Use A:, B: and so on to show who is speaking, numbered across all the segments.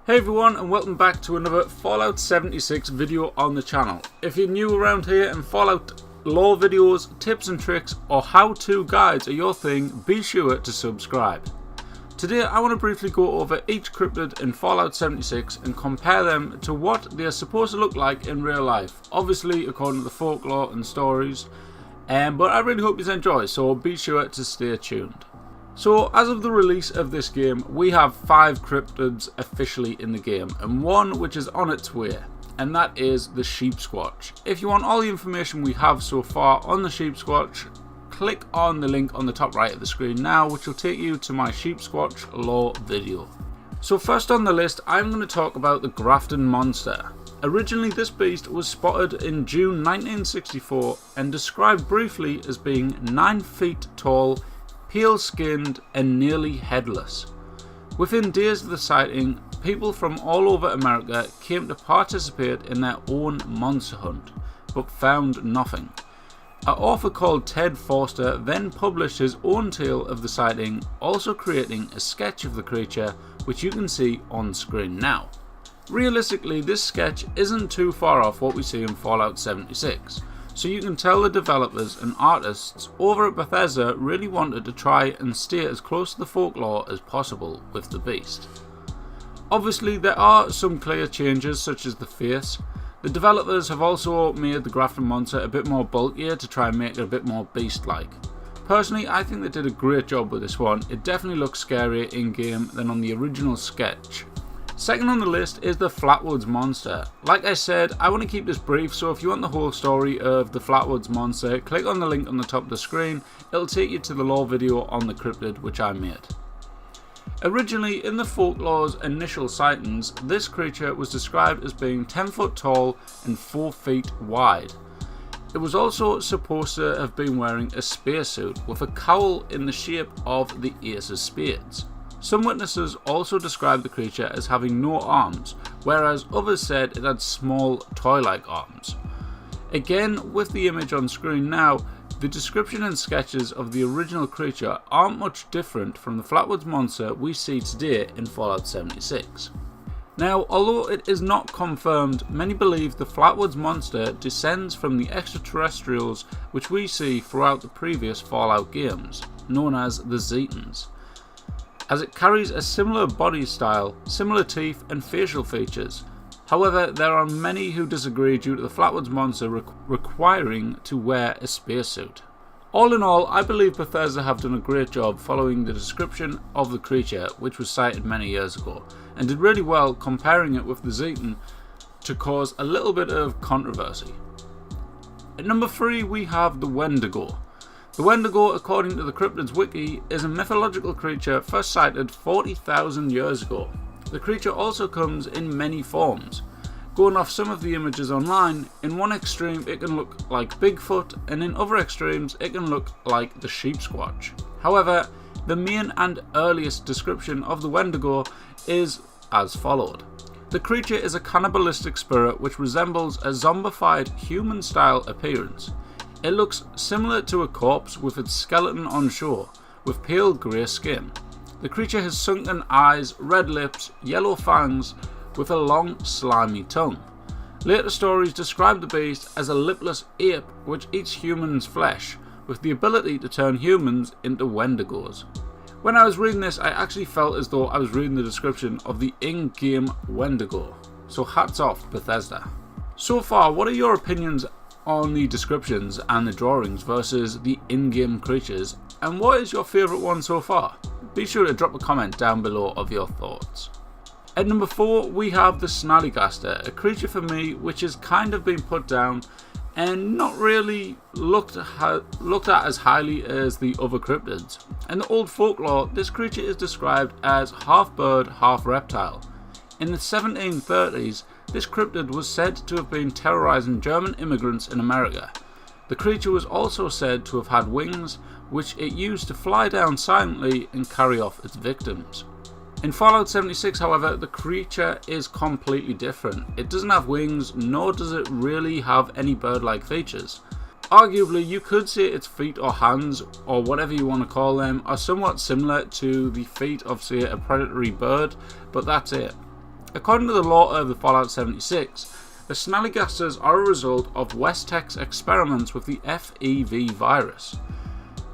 A: Hey everyone, and welcome back to another Fallout 76 video on the channel. If you're new around here and Fallout lore videos, tips and tricks or how-to guides are your thing, be sure to subscribe. Today I want to briefly go over each cryptid in Fallout 76 and compare them to what they are supposed to look like in real life, obviously according to the folklore and stories, but I really hope you enjoy, so be sure to stay tuned. So, as of the release of this game, we have 5 cryptids officially in the game, and one which is on its way, and that is the Sheepsquatch. If you want all the information we have so far on the Sheepsquatch, click on the link on the top right of the screen now, which will take you to my Sheepsquatch lore video. So first on the list, I'm going to talk about the Grafton Monster. Originally this beast was spotted in June 1964 and described briefly as being 9 feet tall, pale-skinned and nearly headless. Within days of the sighting, people from all over America came to participate in their own monster hunt, but found nothing. An author called Ted Forster then published his own tale of the sighting, also creating a sketch of the creature, which you can see on screen now. Realistically, this sketch isn't too far off what we see in Fallout 76. So you can tell the developers and artists over at Bethesda really wanted to try and stay as close to the folklore as possible with the beast. Obviously there are some clear changes such as the face. The developers have also made the Grafton Monster a bit more bulkier to try and make it a bit more beast-like. Personally, I think they did a great job with this one. It definitely looks scarier in game than on the original sketch. Second on the list is the Flatwoods Monster. Like I said, I want to keep this brief, so if you want the whole story of the Flatwoods Monster, click on the link on the top of the screen. It'll take you to the lore video on the cryptid which I made. Originally, in the folklore's initial sightings, this creature was described as being 10 foot tall and 4 feet wide. It was also supposed to have been wearing a spacesuit with a cowl in the shape of the Ace of Spades. Some witnesses also described the creature as having no arms, whereas others said it had small toy-like arms. Again, with the image on screen now, the description and sketches of the original creature aren't much different from the Flatwoods Monster we see today in Fallout 76. Now, although it is not confirmed, many believe the Flatwoods Monster descends from the extraterrestrials which we see throughout the previous Fallout games, known as the Zetans, as it carries a similar body style, similar teeth and facial features. However, there are many who disagree due to the Flatwoods Monster requiring to wear a spacesuit. All in all, I believe Bethesda have done a great job following the description of the creature which was sighted many years ago, and did really well comparing it with the Zetan to cause a little bit of controversy. At number 3 we have the Wendigo. The Wendigo, according to the Cryptids wiki, is a mythological creature first sighted 40,000 years ago. The creature also comes in many forms. Going off some of the images online, in one extreme it can look like Bigfoot, and in other extremes it can look like the Sheepsquatch. However, the main and earliest description of the Wendigo is as followed. The creature is a cannibalistic spirit which resembles a zombified human-style appearance. It looks similar to a corpse with its skeleton on shore, with pale grey skin. The creature has sunken eyes, red lips, yellow fangs, with a long slimy tongue. Later stories describe the beast as a lipless ape which eats humans' flesh, with the ability to turn humans into Wendigos. When I was reading this, I actually felt as though I was reading the description of the in-game Wendigo, so hats off Bethesda. So far, what are your opinions on the descriptions and the drawings versus the in-game creatures, and what is your favourite one so far? Be sure to drop a comment down below of your thoughts. At number 4 we have the Snallygaster, a creature for me which has kind of been put down and not really looked at as highly as the other cryptids. In the old folklore, this creature is described as half bird, half reptile. In the 1730s, this cryptid was said to have been terrorizing German immigrants in America. The creature was also said to have had wings, which it used to fly down silently and carry off its victims. In Fallout 76, however, the creature is completely different. It doesn't have wings, nor does it really have any bird-like features. Arguably, you could say its feet or hands, or whatever you want to call them, are somewhat similar to the feet of, say, a predatory bird, but that's it. According to the lore of the Fallout 76, the Snallygasters are a result of West Tech's experiments with the FEV virus.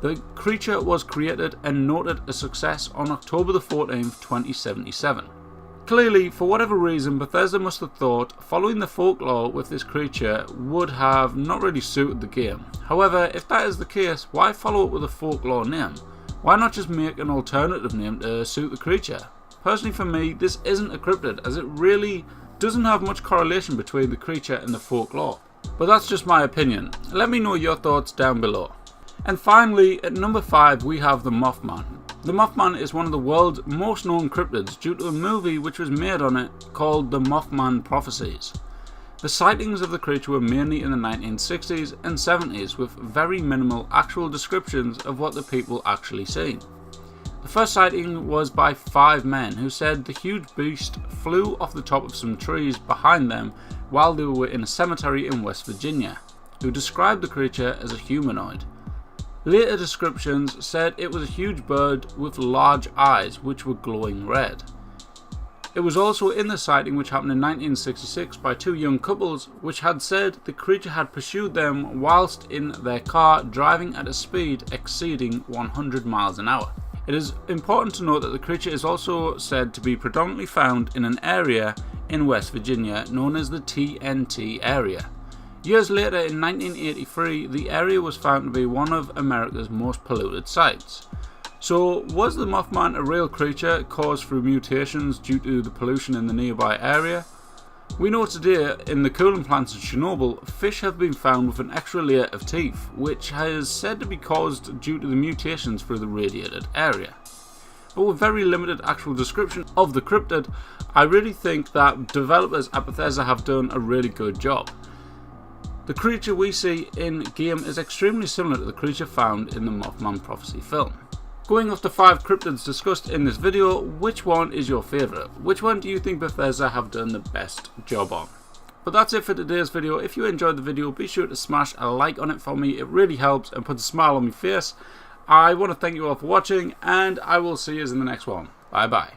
A: The creature was created and noted a success on October the 14th, 2077. Clearly, for whatever reason, Bethesda must have thought following the folklore with this creature would have not really suited the game. However, if that is the case, why follow it with a folklore name? Why not just make an alternative name to suit the creature? Personally for me, this isn't a cryptid, as it really doesn't have much correlation between the creature and the folklore. But that's just my opinion. Let me know your thoughts down below. And finally, at number 5 we have the Mothman. The Mothman is one of the world's most known cryptids due to a movie which was made on it called The Mothman Prophecies. The sightings of the creature were mainly in the 1960s and 70s, with very minimal actual descriptions of what the people actually seen. The first sighting was by 5 men who said the huge beast flew off the top of some trees behind them while they were in a cemetery in West Virginia, who described the creature as a humanoid. Later descriptions said it was a huge bird with large eyes which were glowing red. It was also in the sighting which happened in 1966 by 2 young couples which had said the creature had pursued them whilst in their car driving at a speed exceeding 100 miles an hour. It is important to note that the creature is also said to be predominantly found in an area in West Virginia known as the TNT area. Years later, in 1983, the area was found to be one of America's most polluted sites. So, was the Mothman a real creature caused through mutations due to the pollution in the nearby area? We know today, in the cooling plants in Chernobyl, fish have been found with an extra layer of teeth, which is said to be caused due to the mutations through the radiated area. But with very limited actual description of the cryptid, I really think that developers at Bethesda have done a really good job. The creature we see in game is extremely similar to the creature found in the Mothman Prophecy film. Going off the 5 cryptids discussed in this video, which one is your favourite? Which one do you think Bethesda have done the best job on? But that's it for today's video. If you enjoyed the video, be sure to smash a like on it for me. It really helps and puts a smile on my face. I want to thank you all for watching, and I will see you in the next one. Bye bye.